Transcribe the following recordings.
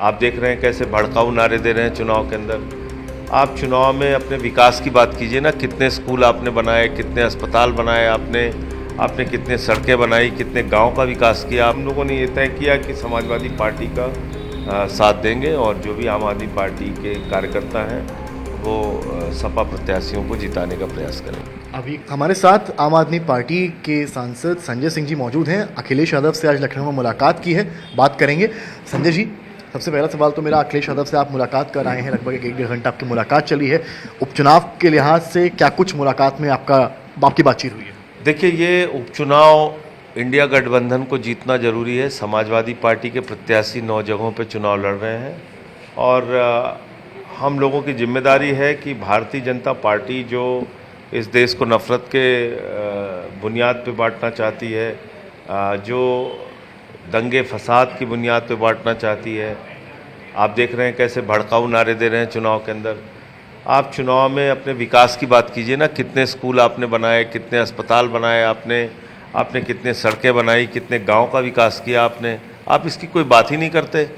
आप देख रहे हैं कैसे भड़काऊ नारे दे रहे हैं चुनाव के अंदर। आप चुनाव में अपने विकास की बात कीजिए ना, कितने स्कूल आपने बनाए, कितने अस्पताल बनाए आपने कितने सड़कें बनाई, कितने गांव का विकास किया। हम लोगों ने ये तय किया कि समाजवादी पार्टी का साथ देंगे और जो भी आम आदमी पार्टी के कार्यकर्ता हैं वो सपा प्रत्याशियों को जिताने का प्रयास करेंगे। अभी हमारे साथ आम आदमी पार्टी के सांसद संजय सिंह जी मौजूद हैं। अखिलेश यादव से आज लखनऊ में मुलाकात की है, बात करेंगे। संजय जी, सबसे पहला सवाल तो मेरा, अखिलेश यादव से आप मुलाकात कर आए हैं, लगभग एक डेढ़ घंटा आपकी मुलाकात चली है। उपचुनाव के लिहाज से क्या कुछ मुलाकात में आपकी बातचीत हुई है? देखिए, ये उपचुनाव इंडिया गठबंधन को जीतना जरूरी है। समाजवादी पार्टी के प्रत्याशी 9 जगहों पर चुनाव लड़ रहे हैं और हम लोगों की जिम्मेदारी है कि भारतीय जनता पार्टी जो इस देश को नफरत के बुनियाद पे बांटना चाहती है, जो दंगे फसाद की बुनियाद पे बांटना चाहती है। आप देख रहे हैं कैसे भड़काऊ नारे दे रहे हैं चुनाव के अंदर। आप चुनाव में अपने विकास की बात कीजिए ना, कितने स्कूल आपने बनाए, कितने अस्पताल बनाए आपने कितने सड़कें बनाई, कितने गांव का विकास किया आपने। आप इसकी कोई बात ही नहीं करते।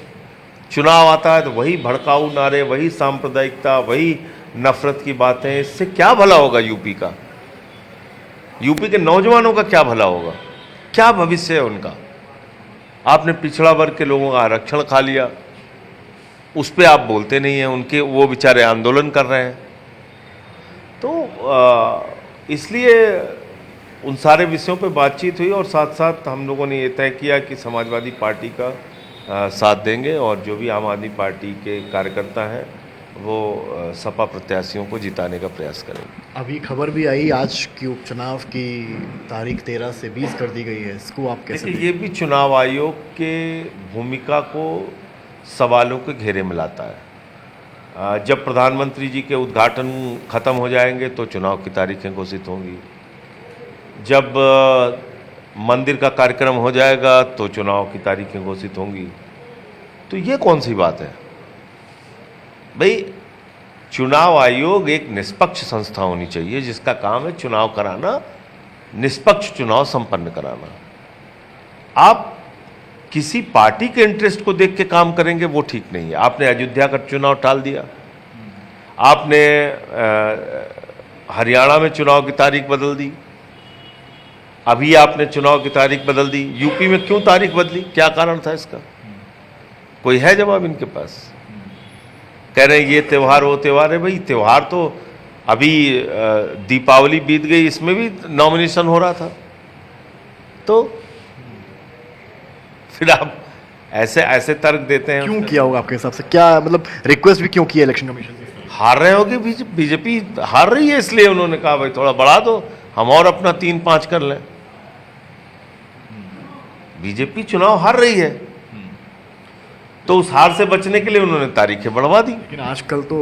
चुनाव आता है तो वही भड़काऊ नारे, वही सांप्रदायिकता, वही नफरत की बातें। इससे क्या भला होगा यूपी का? यूपी के नौजवानों का क्या भला होगा? क्या भविष्य है उनका? आपने पिछड़ा वर्ग के लोगों का आरक्षण खा लिया, उस पर आप बोलते नहीं हैं। उनके वो बेचारे आंदोलन कर रहे हैं। तो इसलिए उन सारे विषयों पर बातचीत हुई और साथ साथ हम लोगों ने ये तय किया कि समाजवादी पार्टी का साथ देंगे और जो भी आम आदमी पार्टी के कार्यकर्ता हैं वो सपा प्रत्याशियों को जिताने का प्रयास करेंगे। अभी खबर भी आई आज की उपचुनाव की तारीख 13 से 20 कर दी गई है, इसको आप कैसे देखिए, ये भी चुनाव आयोग के भूमिका को सवालों के घेरे में लाता है। जब प्रधानमंत्री जी के उद्घाटन खत्म हो जाएंगे तो चुनाव की तारीखें घोषित होंगी। जब मंदिर का कार्यक्रम हो जाएगा तो चुनाव की तारीखें घोषित होंगी। तो ये कौन सी बात है भाई? चुनाव आयोग एक निष्पक्ष संस्था होनी चाहिए जिसका काम है चुनाव कराना, निष्पक्ष चुनाव संपन्न कराना। आप किसी पार्टी के इंटरेस्ट को देख के काम करेंगे वो ठीक नहीं है। आपने अयोध्या का चुनाव टाल दिया, आपने हरियाणा में चुनाव की तारीख बदल दी, अभी आपने चुनाव की तारीख बदल दी। यूपी में क्यों तारीख बदली? क्या कारण था इसका? कोई है जवाब इनके पास? कह रहे हैं ये त्यौहार वो त्यौहार है। भाई, त्यौहार तो अभी दीपावली बीत गई, इसमें भी नॉमिनेशन हो रहा था। तो फिर आप ऐसे तर्क देते हैं। क्यों किया होगा आपके हिसाब से? क्या मतलब रिक्वेस्ट भी क्यों की इलेक्शन कमीशन से? हार रहे होगे, बीजेपी हार रही है इसलिए उन्होंने कहा भाई थोड़ा बढ़ा दो, हम और अपना 3-5 कर लें। बीजेपी चुनाव हार रही है तो उस हार से बचने के लिए उन्होंने तारीखें बढ़वा दी। लेकिन आजकल तो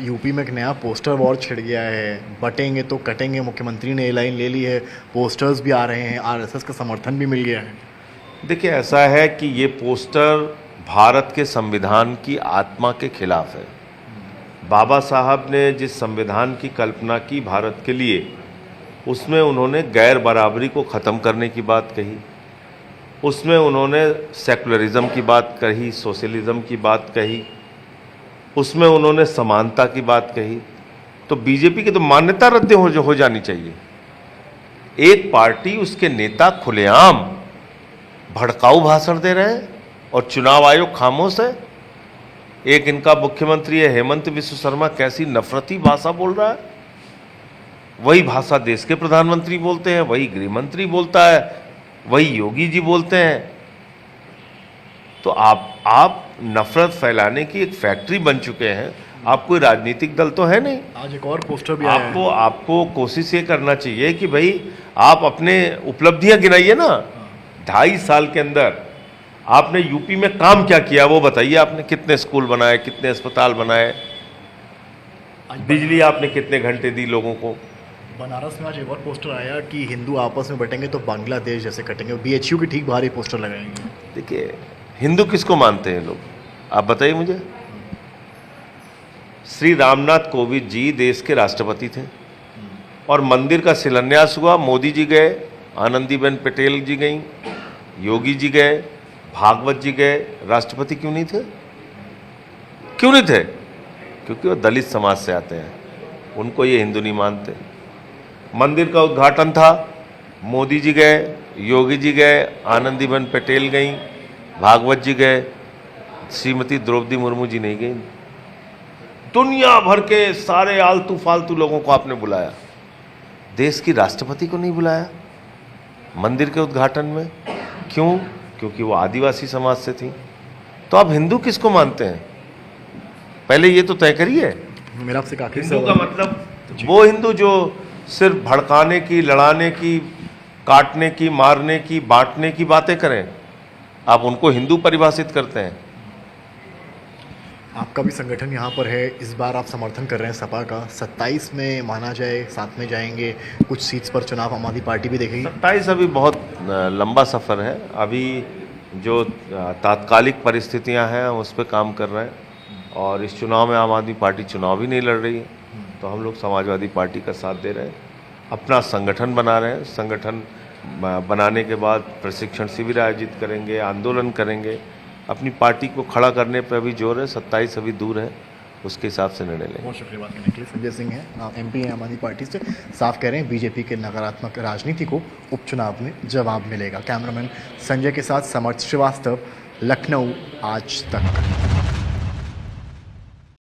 यूपी में एक नया पोस्टर वॉर छिड़ गया है, बटेंगे तो कटेंगे। मुख्यमंत्री ने ये लाइन ले ली है, पोस्टर्स भी आ रहे हैं, आरएसएस का समर्थन भी मिल गया है। देखिए, ऐसा है कि ये पोस्टर भारत के संविधान की आत्मा के खिलाफ है। बाबा साहब ने जिस संविधान की कल्पना की भारत के लिए, उसमें उन्होंने गैर बराबरी को ख़त्म करने की बात कही, उसमें उन्होंने सेकुलरिज्म की बात कही, सोशलिज्म की बात कही, उसमें उन्होंने समानता की बात कही। तो बीजेपी की तो मान्यता रद्द हो जानी चाहिए। एक पार्टी, उसके नेता खुलेआम भड़काऊ भाषण दे रहे हैं और चुनाव आयोग खामोश है। एक इनका मुख्यमंत्री है हेमंत बिस्व शर्मा, कैसी नफरती भाषा बोल रहा है। वही भाषा देश के प्रधानमंत्री बोलते हैं, वही गृह मंत्री बोलता है, वही योगी जी बोलते हैं। तो आप नफरत फैलाने की एक फैक्ट्री बन चुके हैं। आप कोई राजनीतिक दल तो है नहीं। आज एक और पोस्टर भी आया है। आपको कोशिश ये करना चाहिए कि भाई आप अपने उपलब्धियां गिनाइए ना। 2.5 साल के अंदर आपने यूपी में काम क्या किया वो बताइए। आपने कितने स्कूल बनाए, कितने अस्पताल बनाए, बिजली आपने कितने घंटे दी लोगों को। बनारस में आज एक और पोस्टर आया कि हिंदू आपस में बटेंगे तो बांग्लादेश जैसे कटेंगे। बीएचयू की ठीक बाहर ही पोस्टर लगाएंगे। देखिए, हिंदू किसको मानते हैं लोग, आप बताइए मुझे। श्री रामनाथ कोविंद जी देश के राष्ट्रपति थे और मंदिर का शिलान्यास हुआ, मोदी जी गए, आनंदीबेन पटेल जी गई, योगी जी गए, भागवत जी गए, राष्ट्रपति क्यों नहीं थे? क्यों नहीं थे? क्योंकि वो दलित समाज से आते हैं, उनको ये हिंदू नहीं मानते। मंदिर का उद्घाटन था, मोदी जी गए, योगी जी गए, आनंदीबेन पटेल गई, भागवत जी गए, श्रीमती द्रौपदी मुर्मू जी नहीं गई। दुनिया भर के सारे आलतू फालतू लोगों को आपने बुलाया, देश की राष्ट्रपति को नहीं बुलाया मंदिर के उद्घाटन में। क्यों? क्योंकि वो आदिवासी समाज से थी। तो आप हिंदू किसको मानते हैं? पहले ये तो तय करिए। मेरा आपसे एक आखिरी हिंदू का सवाल मतलब वो हिंदू जो सिर्फ भड़काने की, लड़ाने की, काटने की, मारने की, बांटने की बातें करें, आप उनको हिंदू परिभाषित करते हैं। आपका भी संगठन यहाँ पर है, इस बार आप समर्थन कर रहे हैं सपा का, 27 में माना जाए साथ में जाएंगे, कुछ सीट्स पर चुनाव आम आदमी पार्टी भी देखेगी। 27 अभी बहुत लंबा सफ़र है। अभी जो तात्कालिक परिस्थितियां हैं हम उस पर काम कर रहे हैं, और इस चुनाव में आम आदमी पार्टी चुनाव ही नहीं लड़ रही है, तो हम लोग समाजवादी पार्टी का साथ दे रहे हैं, अपना संगठन बना रहे हैं। संगठन बनाने के बाद प्रशिक्षण शिविर आयोजित करेंगे, आंदोलन करेंगे, अपनी पार्टी को खड़ा करने पर अभी जोर है। 27 अभी दूर है, उसके हिसाब से निर्णय लेंगे। बहुत शुक्रिया बात करने के लिए। संजय सिंह हैं, एमपी हैं आम आदमी पार्टी से, साफ कह रहे हैं बीजेपी के नकारात्मक राजनीति को उपचुनाव में जवाब मिलेगा। कैमरामैन संजय के साथ समर्थ श्रीवास्तव, लखनऊ आज तक।